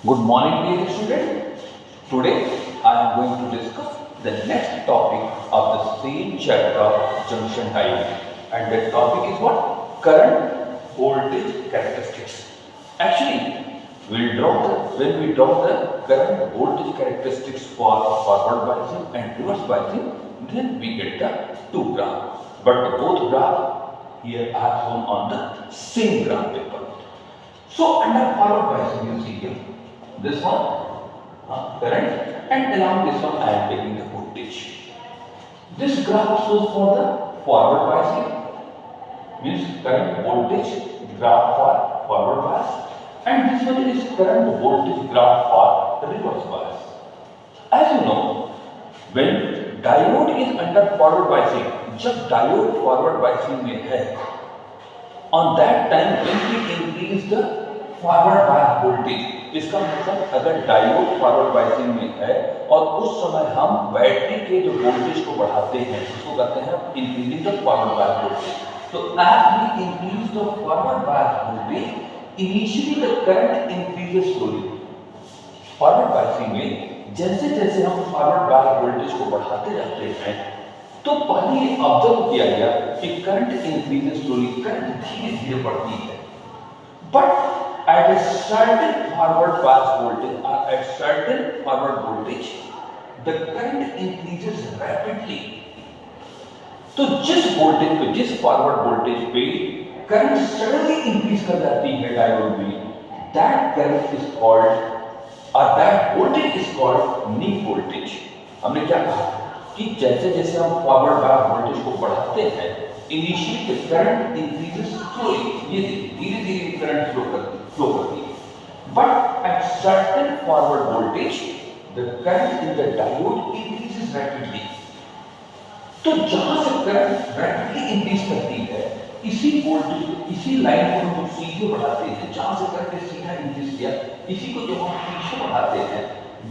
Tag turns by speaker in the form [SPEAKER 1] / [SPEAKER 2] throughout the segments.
[SPEAKER 1] Good morning, dear student. Today I am going to discuss the next topic of the same chapter, junction diode, and that topic is what? Current voltage characteristics. Actually, when we draw the current voltage characteristics for forward biasing and reverse biasing, then we get the two graphs. But both graphs here are shown on the same graph paper. So under forward biasing, you see here this one current, and along this one I am taking the voltage. This graph shows for the forward biasing, means current voltage graph for forward bias, and this one is current voltage graph for reverse bias. As you know, when diode is under forward biasing, जब diode forward biasing में है, on that time when we increase the forward bias voltage, इसका मतलब अगर diode forward biasing में है और उस समय हम बैटरी के जो वोल्टेज को बढ़ाते हैं उसको कहते हैं increasing the forward bias voltage. तो as we increase the forward bias voltage initially the current increases slowly. Forward biasing में जैसे जैसे हम फॉरवर्ड बायस वोल्टेज को बढ़ाते जाते हैं तो पहले ये ऑब्जर्व किया गया कि करंट इंक्रीजेस स्लोली, करंट धीरे धीरे बढ़ती है, but at a certain forward bias voltage or at certain forward voltage the current increases rapidly। तो जिस वोल्टेज पे, जिस फॉरवर्ड वोल्टेज पे करंट सडनली इंक्रीज कर जाती है डायोड में, दैट करंट इज कॉल्ड और that voltage is called knee voltage. हमने क्या कहा कि जैसे जैसे हम फॉरवर्ड बायस वोल्टेज को बढ़ाते हैं initially the current increases slowly, ये धीरे धीरे करंट फ्लो करती है, but at certain forward voltage the current in the diode increases rapidly. तो जहां से करंट रैपिडली इंक्रीज करती है इसी वोल्टेज, इसी लाइन को हम सीधे बढ़ाते हैं, जहां से करंट सीधा इंक्रीज किया इसी को जब हम पीछे बढ़ाते हैं,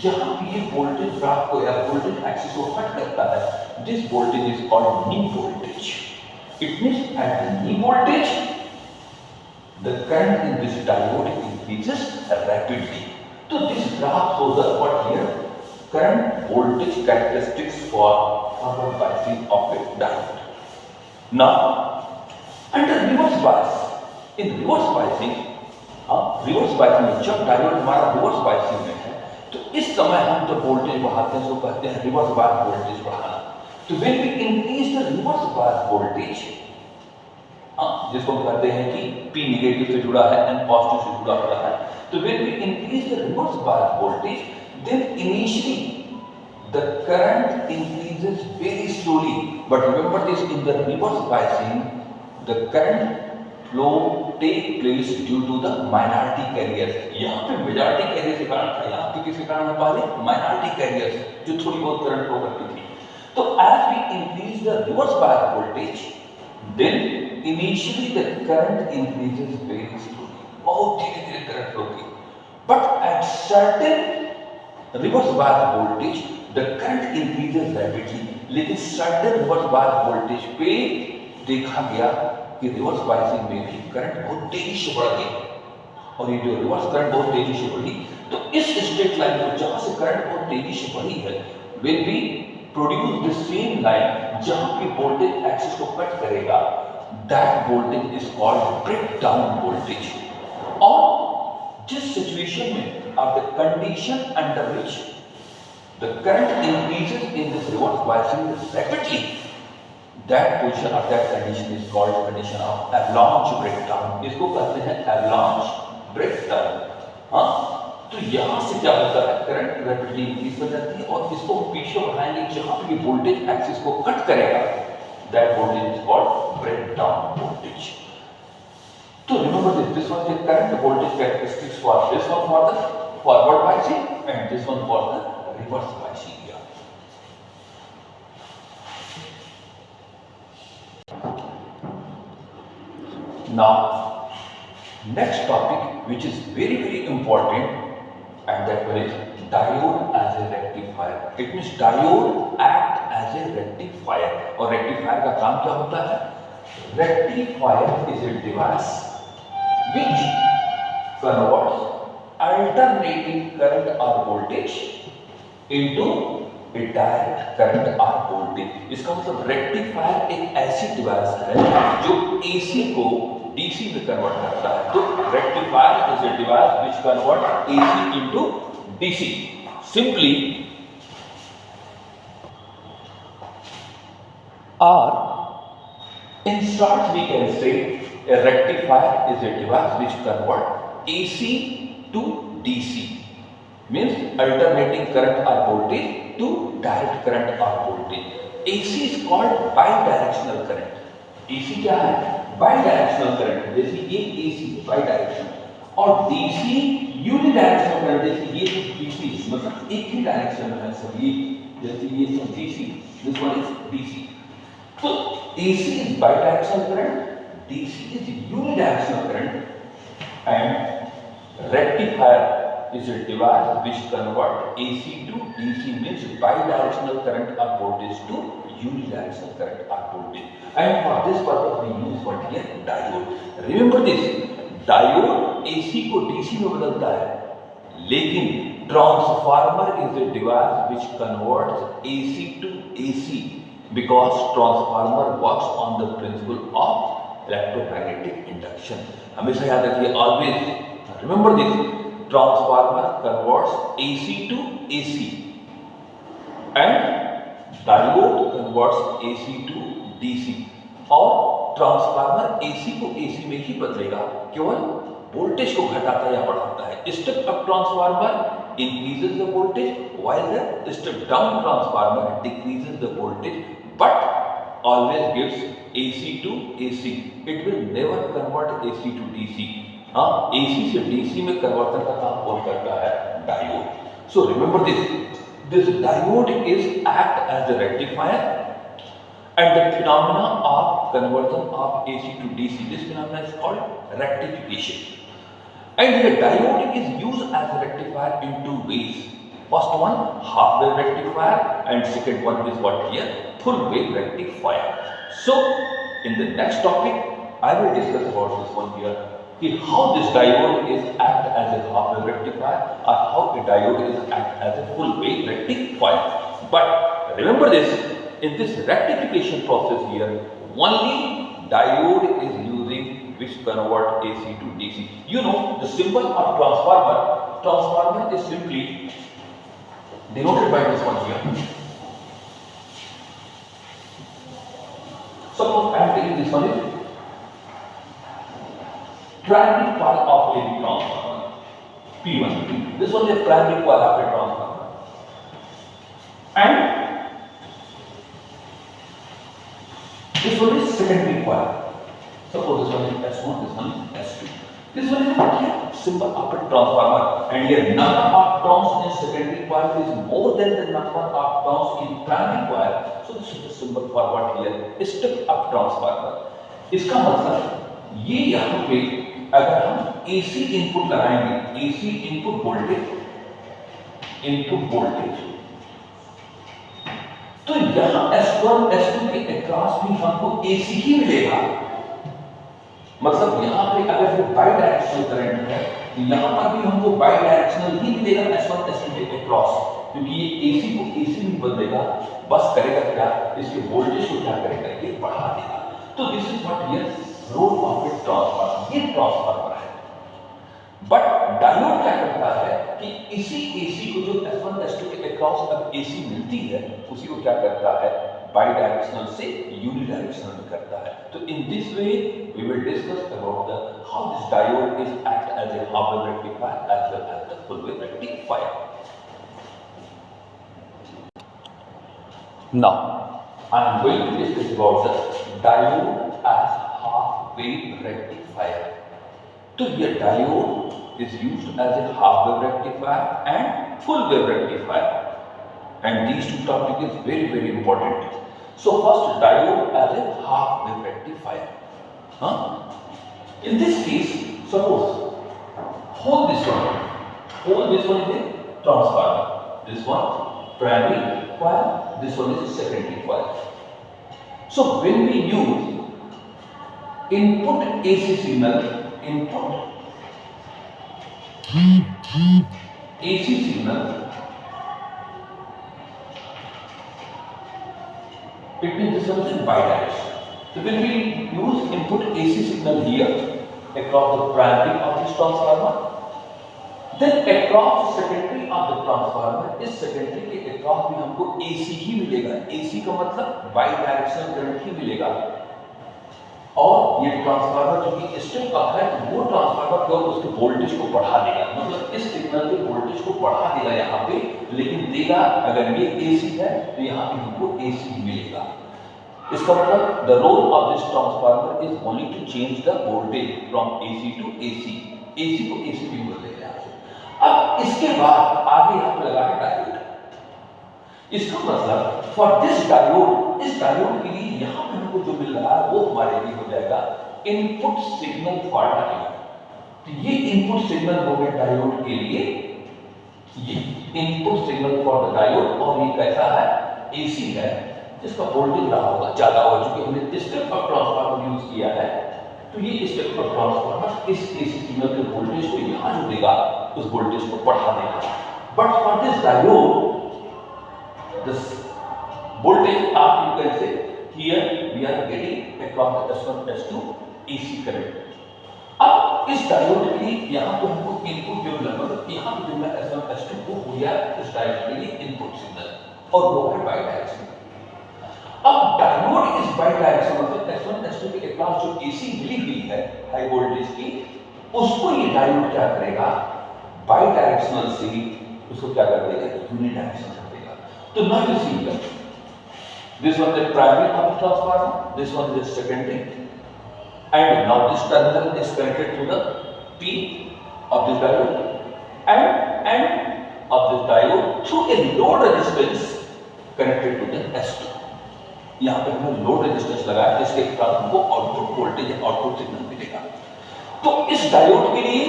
[SPEAKER 1] जहां भी ये वोल्टेज ग्राफ को या वोल्टेज एक्सिस को कट करता है, this voltage is called knee voltage. It means at the knee voltage, the current in this diode increases rapidly. So this graph shows us what here? Current voltage characteristics for forward biasing of a diode. Now, under reverse bias, in reverse biasing में जब diode हमारा reverse biasing में है तो इस समय हम जब वोल्टेज बढ़ाते हैं उसको कहते हैं रिवर्स बायस वोल्टेज बढ़ाना। तो when we increase the reverse bias voltage, जिसको हम कहते हैं कि P नेगेटिव से जुड़ा है and पॉजिटिव से जुड़ा हुआ है, तो when we increase the reverse bias voltage, then initially the current increases very slowly. But remember this, in the reverse biasing, the current flow take place due to the minority carriers। यहाँ पे majority career के कारण था, यहाँ पे किसके कारण है? पहले माइनॉरिटी कैरियर्स जो थोड़ी बहुत करंट फ्लो करती थी। तो as we increase the reverse bias voltage, then initially the current increases very slowly, बहुत धीरे धीरे करंट फ्लो की, but at certain reverse bias voltage the current increases rapidly। लेकिन certain reverse bias voltage पे देखा गया कि रिवर्स बायसिंग में भी करंट बहुत तेजी से बढ़ गई, और ये जो रिवर्स करंट बहुत तेजी से बढ़ी, तो इस स्ट्रेट लाइन को जहां से करंट बहुत तेजी से बढ़ी है, when we produce the same line जहां पे वोल्टेज एक्सिस को कट करेगा, that voltage is called breakdown voltage। और जिस सिचुएशन में or the condition under which the current increases in this reverse biasing rapidly, that position or that condition is called condition of avalanche breakdown। इसको कहते हैं avalanche breakdown। तो यहां से क्या होता है, करंट रैपिडली इंक्रीज हो जाती है और इसको पीछे बढ़ाएंगे जहां पे वोल्टेज एक्सिस को कट करेगा, that voltage is called breakdown voltage. तो remember this was the current voltage characteristics for this one for the forward biasing and this one for the reverse biasing. Now, next topic which is very important, and that one is diode as a rectifier। It means diode act as a rectifier, और rectifier का काम क्या होता है? Rectifier is a device which converts alternating current or voltage into a direct current or voltage। इसका मतलब rectifier एक ऐसी डिवाइस है जो AC को DC में कन्वर्ट करता है। तो rectifier is a device which convert AC into DC। Simply or in short we can say a rectifier is a device which convert AC to DC, means alternating current or voltage to direct current or voltage। AC is called bidirectional current। AC क्या है? Bidirectional current। जैसे ये AC bidirectional और DC unidirectional current. जैसे ये तो DC मतलब एक ही डायरेक्शन में है सब ये, जैसे ये तो DC, this one is DC। तो AC is bidirectional current, DC is unidirectional current, and rectifier is a device which convert AC to DC, means bidirectional current or voltage to unidirectional current or voltage। And for this purpose we use what here? Diode। Remember this, diode AC को DC में बदलता है, लेकिन transformer is a device which converts AC to AC, because transformer works on the principle of electromagnetic induction। हमेशा याद रखिए, always remember this, transformer converts AC to AC and diode converts AC to DC। और transformer AC को AC में ही बदलेगा, केवल voltage को घटाता या बढ़ाता है। Step up transformer increases the voltage, while the step down transformer decreases the voltage, but always gives AC to AC। It will never convert AC to DC। हाँ, AC से DC में कन्वर्टर का काम कौन करता है? Diode. So remember this, this diode is act as a rectifier, and the phenomena of conversion of AC to DC, this phenomena is called rectification। And the diode is used as a rectifier in two ways। First one, half wave rectifier, and second one is what here? Full wave rectifier। So in the next topic I will discuss about this one here, how this diode is act as a half wave rectifier or how a diode is act as a full wave rectifier। But remember this, in this rectification process here, only diode is using which convert AC to DC। You know the symbol of transformer is simply denoted by this one here। Suppose I am taking this one is primary coil of a transformer P1। This one is primary coil of a transformer, and this one is secondary coil। Suppose this one is S1, this one is S2। This one is what here? Symbol of a transformer, and here number of turns in secondary coil is more than the number of turns in primary coil। So this is the symbol for what here? Step up transformer। इसका मतलब ये यहाँ पे अगर हम AC input लगाएंगे, AC input voltage, तो यहाँ S1 S2 के अक्रॉस भी हमको AC ही मिलेगा। मतलब यहाँ पे अगर वो बाई डायरेक्शनल करंट है तो यहाँ पर भी हमको बाई डायरेक्शनल ही मिलेगा S1 S2 के क्रॉस, क्योंकि ये AC को AC में बदलेगा। बस करेगा क्या? इसके वोल्टेज को क्या करेगा? ये बढ़ा देगा। तो this is what here role of a transformer. ये ट्रांसफार्मर है, बट डायोड क्या करता है कि इसी AC को जो S1 S2 के अक्रॉस अब AC मिलती है, उसी को क्या करता है? बाई डायरेक्शनल से यूनिडायरेक्शनल में करता है। तो in this way we will discuss about the how this diode is act as a half wave rectifier as well as the full wave rectifier. Now I am going to discuss about the diode as half wave rectifier. तो ये diode is used as a half wave rectifier and full wave rectifier, and these two topics is very very important। So first, diode as a half wave rectifier। In this case, suppose hold this one is a transformer, this one primary coil, this one is a secondary coil। So when we use input AC signal, input AC signal, it means this is bidirectional. So when we use input AC signal here across the primary of this transformer, then across secondary of the transformer, इस secondary के across भी हमको AC ही मिलेगा. AC का मतलब bidirectional current ही मिलेगा. और ये ट्रांसफार्मर जो कि स्टेप अप है, वो ट्रांसफार्मर केवल उसके वोल्टेज को बढ़ा देगा, मतलब इस सिग्नल के वोल्टेज को बढ़ा देगा यहाँ पे, लेकिन देगा अगर ये AC है तो यहाँ पे हमको AC मिलेगा. इसका मतलब the role of this transformer is only to change the voltage from AC to AC. AC को AC भी बोल देंगे यहाँ से. अब इसके बाद आगे यहाँ पे लगा है डायोड. इसका मतलब फॉर दिस डायोड, इस डायोड के लिए यहाँ पे हमको जो मिल रहा है वो हमारे लिए हो जाएगा इनपुट सिग्नल फॉर डायोड. तो ये इनपुट सिग्नल हो गया डायोड के लिए, ये input signal for the diode. और ये कैसा है? AC है, जिसका वोल्टेज रहा होगा ज्यादा होगा, क्योंकि हमने स्टेप अप ट्रांसफार्मर यूज किया है. तो ये स्टेप अप ट्रांसफार्मर इस AC सिग्नल के वोल्टेज को यहाँ जो देगा उस वोल्टेज को बढ़ा देगा. But for this diode this voltage up, you can say here we are getting across the S1 S2 AC current. अब इस डायोड के लिए यहाँ पे हमको इनपुट जो मिला, मतलब यहाँ पे जो मिला S1 S2 वो हो गया इस डायोड के लिए इनपुट सिग्नल, और वो है बाई डायरेक्शनल. अब डायोड इस बाई डायरेक्शनल, मतलब S1 S2 के अक्रॉस जो AC मिली हुई है हाई वोल्टेज की, उसको ये डायोड क्या करेगा? बाई डायरेक्शनल से उसको क्या कर देगा? Unidirectional. So now you see that this one is primary of the transformer, this one is secondary, and now this terminal is connected to the P of this diode and end of this diode through a load resistance connected to the S2. यहाँ पे हमने load resistance लगाया जिसके साथ हमको output voltage या output signal मिलेगा. तो इस डायोड के लिए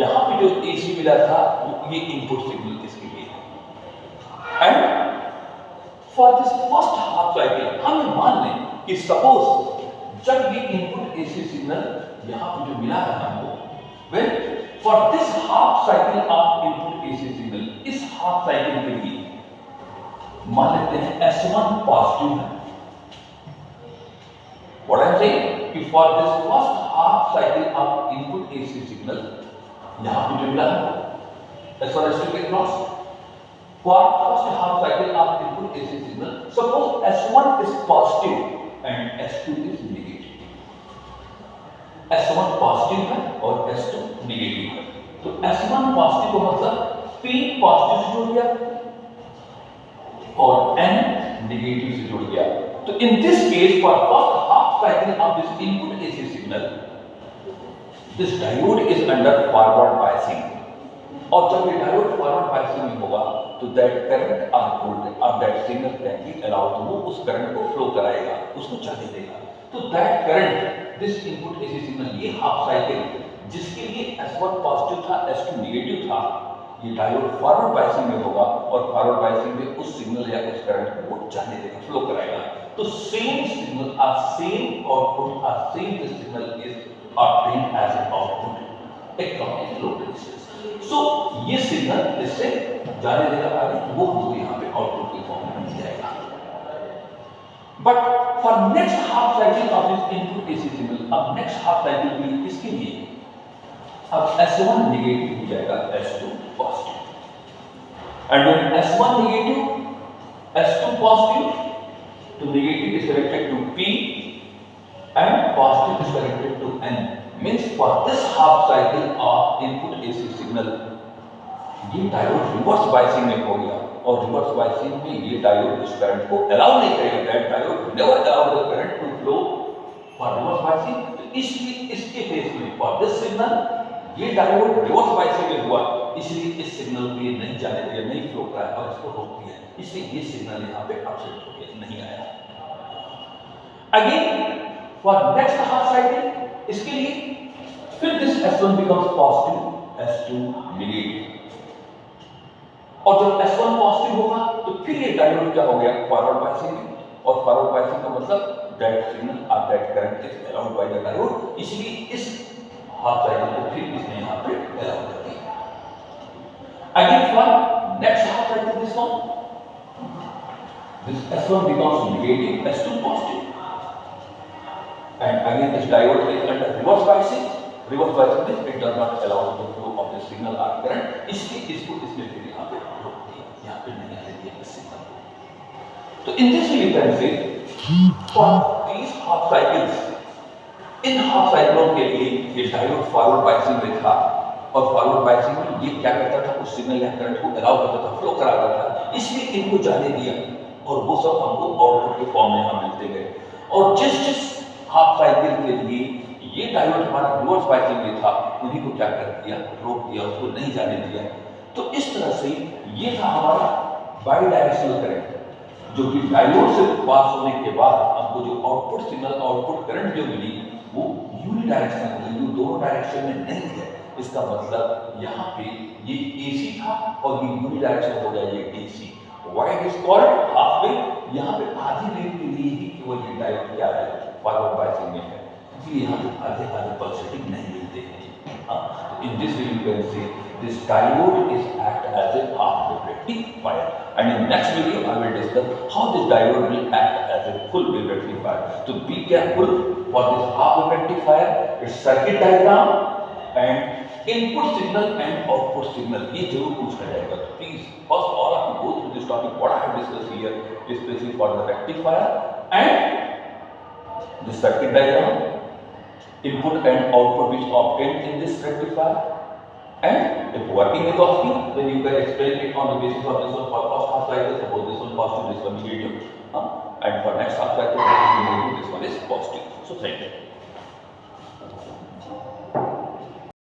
[SPEAKER 1] यहाँ पे जो AC मिला था ये इनपुट सिग्नल इसके लिए. And for this first half cycle, हम मान लें कि सपोज जब ये इनपुट AC सिग्नल यहाँ पे जो मिला है हमको, when for this half cycle of input AC signal, इस हाफ साइकिल के लिए मान लेते हैं S1 पॉजिटिव है. What I'm saying कि for this first half cycle of input AC signal यहाँ पे जो मिला है S1 S2 के cross, for first half cycle of input AC signal, suppose S1 is positive and S2 is negative. S1 positive है और S2 negative है. तो S1 positive का मतलब P positive से जुड़ गया और N negative से जुड़ गया. तो in this case for first half cycle of this input AC signal, this diode is under forward biasing. और जब ये डायोड फॉरवर्ड बायसिंग में होगा तो दैट करंट और that signal can be allowed, तो वो उस करंट को फ्लो कराएगा, उसको जाने देगा. तो that current this input AC signal, ये हाफ साइकिल जिसके लिए S1 पॉजिटिव था S2 नेगेटिव था, ये डायोड फॉरवर्ड बायसिंग में होगा और फॉरवर्ड बायसिंग में उस सिग्नल या उस करंट को वो जाने देगा, फ्लो कराएगा. तो सेम सिग्नल और सेम आउटपुट और same this signal is obtained as an output across the load resistance. So ये सिग्नल इससे जाने देगा आगे, वो हमको यहाँ पे आउटपुट के फॉर्म में मिल जाएगा. But for next half cycle of this input AC signal, अब नेक्स्ट हाफ साइकिल भी इसके लिए अब S1 नेगेटिव हो जाएगा S2 positive, and when S1 negative S2 positive, तो negative is connected to P and positive is connected to N. Means for this half cycle of input AC signal, ये diode reverse biasing में हो गया और reverse biasing में ये diode इस current को अलाउ नहीं करेगा. That diode never allow the current to flow for reverse biasing. तो इसलिए इसके केस में फॉर दिस सिग्नल ये डायोड रिवर्स बायसिंग में हुआ, इसलिए इस सिग्नल को ये नहीं जाने दिया, नहीं फ्लो कराया और इसको रोक दिया, इसलिए ये सिग्नल यहाँ पे अपसेट हो गया, नहीं आया. Again for next half cycle, इसके लिए फिर this S1 becomes positive, S2 negative. और जब S1 पॉजिटिव होगा तो फिर ये डायोड क्या हो गया? फॉरवर्ड बायसिंग में. और फॉरवर्ड बायसिंग का मतलब दैट सिग्नल और that current is allowed by the diode, इसलिए इस हाफ साइकिल को फिर इसने यहाँ पे अलाउ कर दिया. Again one, next half cycle this one. This S1 becomes negative, S2 positive. And again this diode is under reverse biasing. Reverse biasing means it does not allow the flow of the signal or current. इसलिए इसको इसमें फिर यहाँ पे रोक दिया, यहाँ पे नहीं आने दिया सिग्नल। तो in this way you can say for these half cycles, इन हाफ साइक्लों के लिए ये डायोड फॉरवर्ड बायसिंग में था और फॉरवर्ड बायसिंग में ये क्या करता था, उस सिग्नल या करंट को अलाउ करता था, फ्लो कराता था, इसलिए इनको जाने दिया और वो सब हमको आउटपुट के फॉर्म में हम मिलते गए। और जिस जिस हाफ साइकिल के लिए ये डायोड हमारा रिवर्स बायसिंग में था, उन्हीं को क्या कर दिया, रोक दिया, उसको नहीं जाने दिया। तो इस तरह से ये था हमारा बाई डायरेक्शनल करंट, जो कि डायोड से पास होने के बाद हमको जो आउटपुट सिग्नल, आउटपुट करंट जो मिली वो यूनिडायरेक्शनल मिली, दोनों डायरेक्शन में नहीं है। इसका मतलब यहाँ पे ये AC था और ये यूनिडायरेक्शनल हो गया ये DC। Why it is called half wave, यहाँ पे आधी वेव के लिए ही केवल ये डायोड क्या है, फॉरवर्ड बायसिंग में है, क्योंकि यहाँ पे आधे आधे पल्सेटिंग नहीं मिलते हैं। In this way you can say this diode is act as a half wave rectifier, and in next video I will discuss how this diode will act as a full wave rectifier. So be careful for this half wave rectifier, its circuit diagram and input signal and output signal ये जरूर पूछा जाएगा। तो please first all of you go through this topic what I have discussed here, especially for the rectifier and the circuit diagram, input and output which obtained in this rectifier, and if working is asking then you can explain it on the basis of this one for first half cycle, suppose this one positive, this one medium, and for next half cycle this one is positive. So thank you.